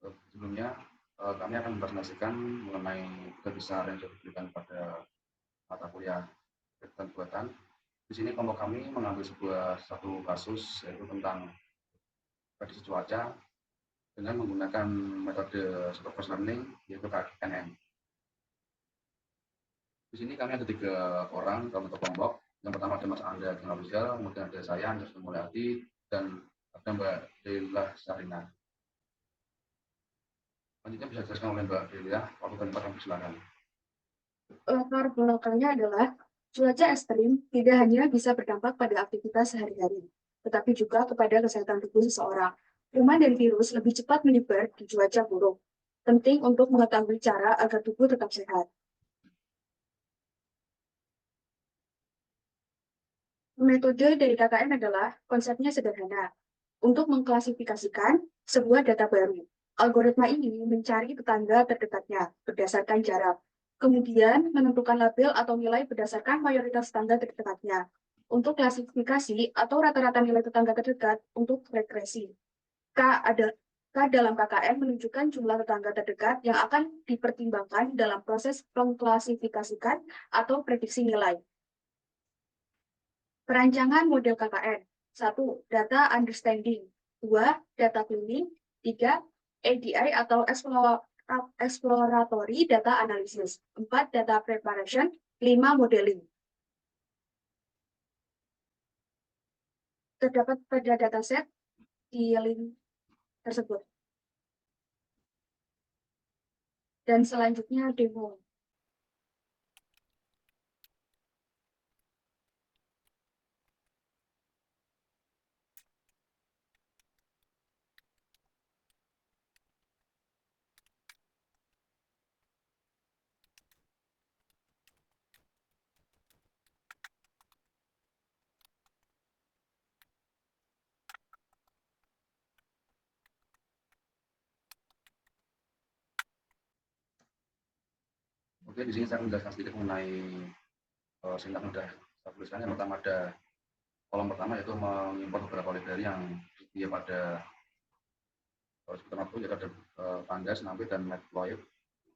Sebelumnya kami akan mempresentasikan mengenai tugas besar yang sudah diberikan pada mata kuliah kegiatan buatan. Di sini kelompok kami mengambil satu kasus yaitu tentang prediksi cuaca dengan menggunakan metode supervised learning yaitu KNN. Di sini kami ada 3 orang dalam satu kelompok. Yang pertama ada Mas Anda General Rizal, kemudian ada saya Anjas Mulyati, dan ada Mbak Deila Sarina. Selanjutnya bisa dijelaskan oleh Mbak Delia, waktu dan tempat yang silakan. Latar belakangnya adalah cuaca ekstrim tidak hanya bisa berdampak pada aktivitas sehari-hari, tetapi juga kepada kesehatan tubuh seseorang. Kuman dan virus lebih cepat menyebar di cuaca buruk. Penting untuk mengetahui cara agar tubuh tetap sehat. Metode dari KKN adalah konsepnya sederhana. Untuk mengklasifikasikan sebuah data baru, algoritma ini mencari tetangga terdekatnya berdasarkan jarak. Kemudian menentukan label atau nilai berdasarkan mayoritas tangga terdekatnya. Untuk klasifikasi atau rata-rata nilai tetangga terdekat untuk regresi. K dalam KKN menunjukkan jumlah tetangga terdekat yang akan dipertimbangkan dalam proses mengklasifikasikan atau prediksi nilai. Perancangan model KKN. 1. Data understanding. 2. Data cleaning. 3. ADI atau exploratory data analysis. 4. Data preparation. 5. Modeling. Terdapat pada dataset di link tersebut. Dan selanjutnya demo. Oke, di sini saya akan menjelaskan sedikit mengenai sintak mudah. Saya tuliskan yang pertama ada kolom pertama yaitu mengimport beberapa library yang tersedia pada sekitar waktu, yaitu ada Pandas, Nampi, dan Matplotlib.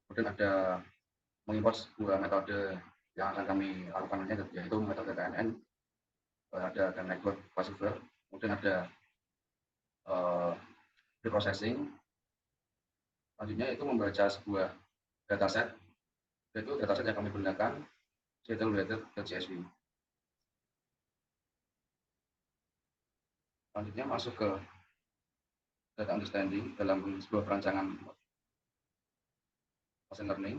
Kemudian ada mengimport sebuah metode yang akan kami lakukan nanti, yaitu metode KNN. Ada network classifier, kemudian ada preprocessing. Selanjutnya itu membaca sebuah dataset, yaitu dataset yang kami gunakan Seattle-related.csv. Selanjutnya masuk ke data understanding dalam sebuah perancangan machine learning.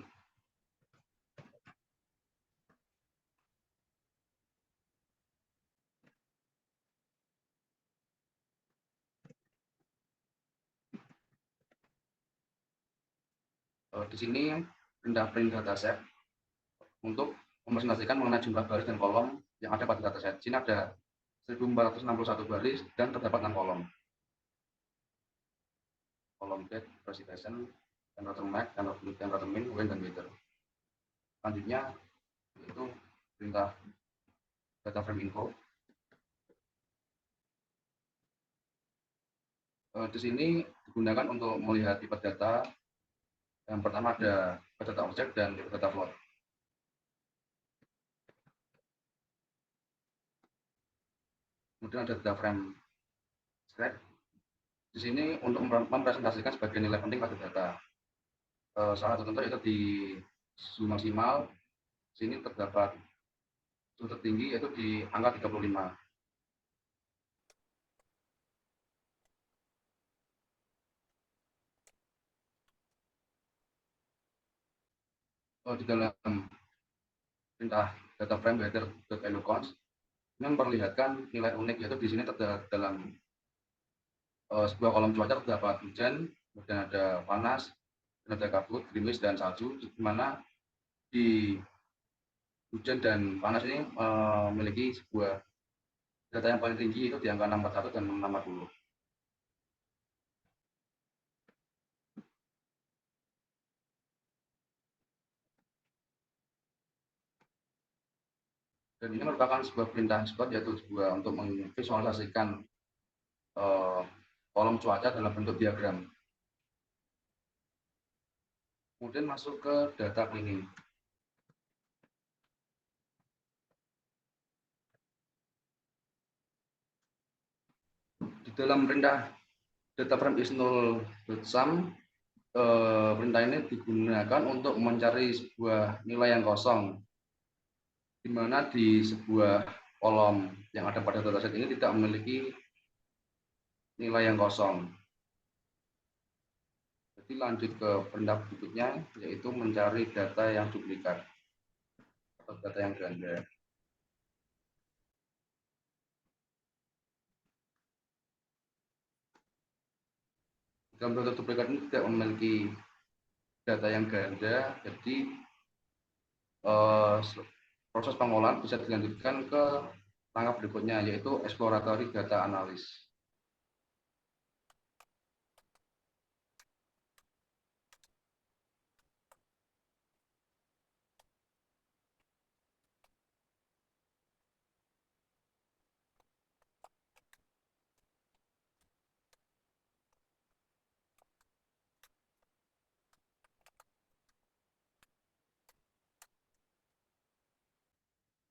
Di sini perintah print dataset untuk mempresentasikan mengenai jumlah baris dan kolom yang ada pada dataset. Di sini ada 1461 baris dan terdapat 6 kolom. Kolom date, precipitation, temperature max, temperature min, wind, dan weather. Selanjutnya itu perintah data frame info. Di sini digunakan untuk melihat tipe data. Yang pertama ada data object dan data float. Kemudian ada data frame script. Di sini untuk mempresentasikan sebagai nilai penting pada data. Salah satu contoh itu di suhu maksimal. Di sini terdapat suhu tertinggi yaitu di angka 35. Di dalam perintah data frame weather.elucons ini memperlihatkan nilai unik, yaitu di sini terdapat dalam sebuah kolom cuaca terdapat hujan, kemudian ada panas, dan ada kabut, gerimis, dan salju, di mana di hujan dan panas ini memiliki sebuah data yang paling tinggi itu di angka 641 dan 640. Dan ini merupakan sebuah perintah spot, yaitu sebuah untuk memvisualisasikan kolom cuaca dalam bentuk diagram. Kemudian masuk ke data cleaning. Di dalam perintah data frame is null.sum, perintah ini digunakan untuk mencari sebuah nilai yang kosong, di mana di sebuah kolom yang ada pada dataset ini tidak memiliki nilai yang kosong. Jadi lanjut ke perintah berikutnya, yaitu mencari data yang duplikat atau data yang ganda. Dalam data duplikat ini tidak memiliki data yang ganda, jadi proses pengolahan bisa dilanjutkan ke langkah berikutnya, yaitu exploratory data analysis.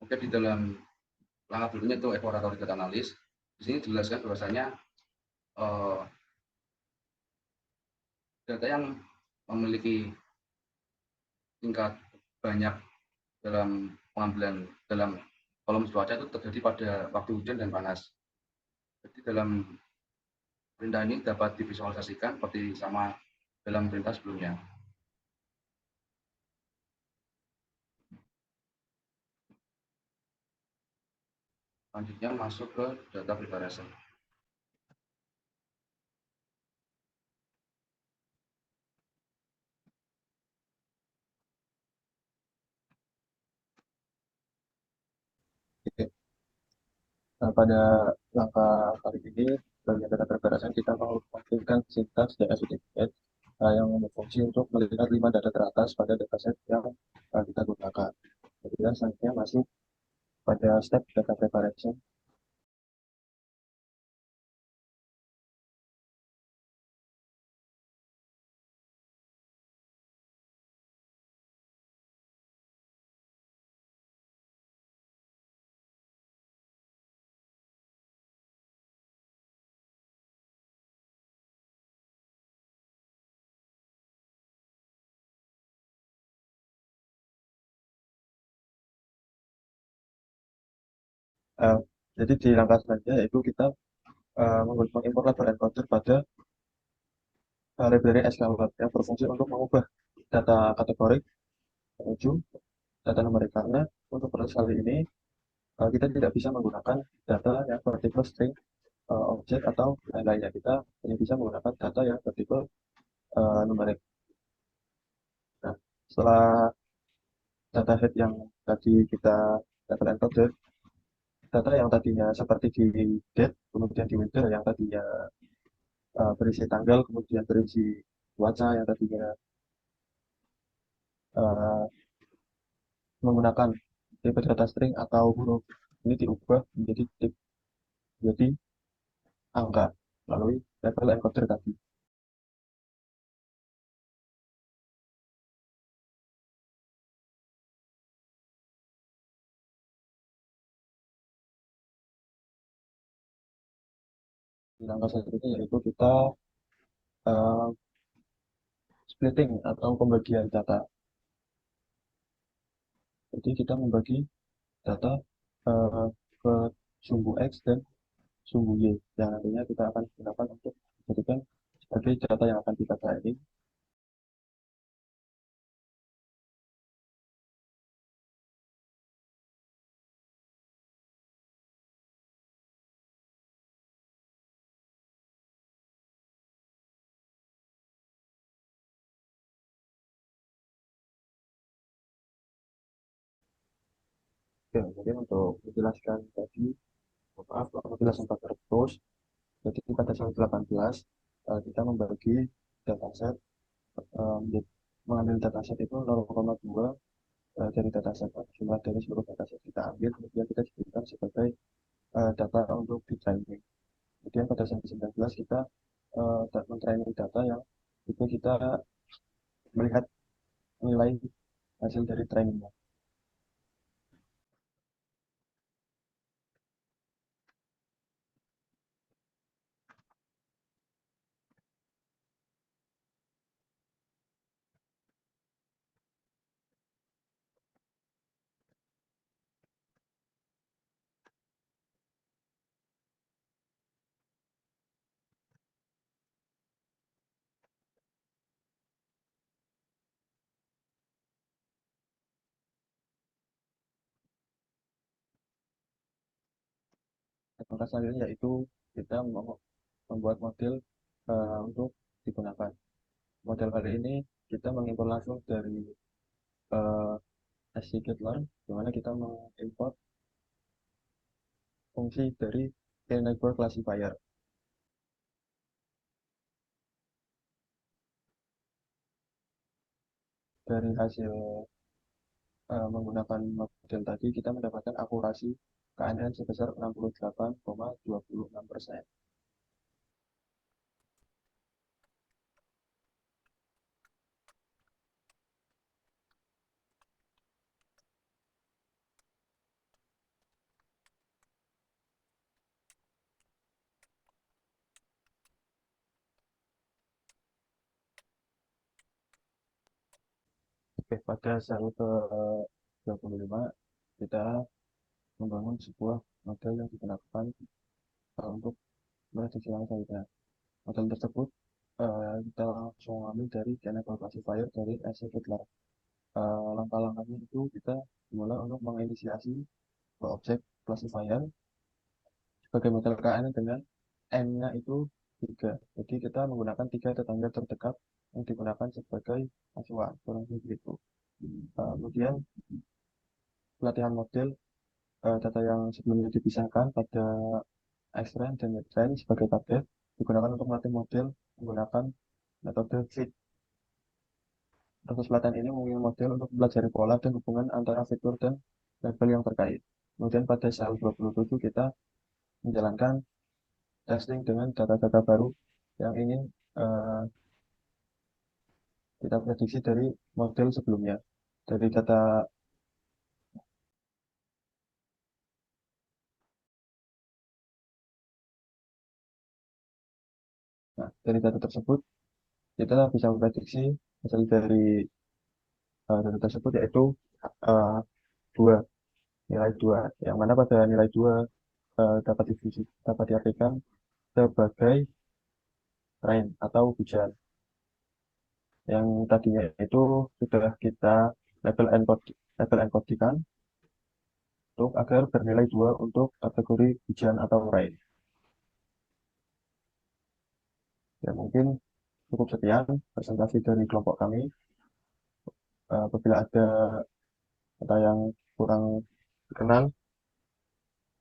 Oke, di dalam langkah berikutnya itu exploratory data analysis. Di sini dijelaskan bahwasanya data yang memiliki tingkat banyak dalam pengambilan dalam kolom cuaca itu terjadi pada waktu hujan dan panas. Jadi dalam perintah ini dapat divisualisasikan seperti sama dalam perintah sebelumnya. Selanjutnya masuk ke data preparation. Nah, pada langkah kali ini, bagian data preparation kita mengonfigurkan sintaks DF yang berfungsi untuk melihat 5 data teratas pada dataset yang kita gunakan. Kemudian selanjutnya masuk pada step data preparation. Uh, jadi di langkah selanjutnya yaitu kita mengimport label encoder pada library sklearn yang berfungsi untuk mengubah data kategori menuju data numerik. Karena untuk proses kali ini kita tidak bisa menggunakan data yang bertipe string, objek atau lain-lainnya. Kita hanya bisa menggunakan data yang bertipe numerik. Nah, setelah data head yang tadi kita level encoder, data yang tadinya seperti di date, kemudian di winter yang tadinya berisi tanggal, kemudian berisi cuaca yang tadinya uh, menggunakan tipe data string atau huruf, ini diubah menjadi angka melalui level encoder tadi. Di langkah selanjutnya yaitu kita uh, splitting atau pembagian data. Jadi kita membagi data uh, ke sumbu X dan sumbu Y yang nantinya kita akan gunakan untuk dijadikan sebagai data yang akan kita training. Oke, kemudian untuk menjelaskan tadi, maaf, apabila sempat terputus, jadi pada slide 18 kita membagi dataset, mengambil dataset itu 0,2 dari dataset, jumlah dari seluruh dataset kita ambil, kemudian kita jadikan sebagai data untuk di training. Kemudian pada slide 19 kita men-training data yang itu kita melihat nilai hasil dari trainingnya. Langkah selanjutnya yaitu kita membuat model untuk digunakan. Model kali ini kita mengimpor langsung dari scikit-learn, di mana kita mengimport fungsi dari K-Neighbor Classifier. Dari hasil menggunakan model tadi, kita mendapatkan akurasi KNN sebesar 68,26%. Oke, pada sel ke-25, kita membangun sebuah model yang digunakan untuk prediksi yang selanjutnya. Model tersebut kita langsung ambil dari K-Neighbor Classifier dari scikit-learn. Langkah-langkahnya itu kita mulai untuk menginisiasi objek classifier sebagai model KN dengan N-nya itu 3. Jadi kita menggunakan 3 tetangga terdekat yang digunakan sebagai acuan, kurang lebih itu. Kemudian pelatihan model data yang sebelumnya dipisahkan pada X-Range dan Y-Range sebagai target digunakan untuk melatih model menggunakan metode fit. Proses pelatihan ini memiliki model untuk mempelajari pola dan hubungan antara fitur dan label yang terkait. Kemudian pada sel 27 kita menjalankan testing dengan data-data baru yang ingin kita prediksi dari model sebelumnya. Dari data dari data tersebut kita bisa memprediksi hasil dari data tersebut yaitu uh, 2 nilai 2, yang mana pada nilai 2 dapat diartikan sebagai rain atau hujan, yang tadinya itu sudah kita label encodikan untuk agar bernilai 2 untuk kategori hujan atau rain. Ya, mungkin cukup sekian presentasi dari kelompok kami. Apabila ada kata yang kurang dikenal,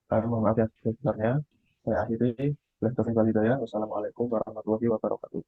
mohon maaf ya sebesarnya. Saya akhiri. Wassalamualaikum warahmatullahi wabarakatuh.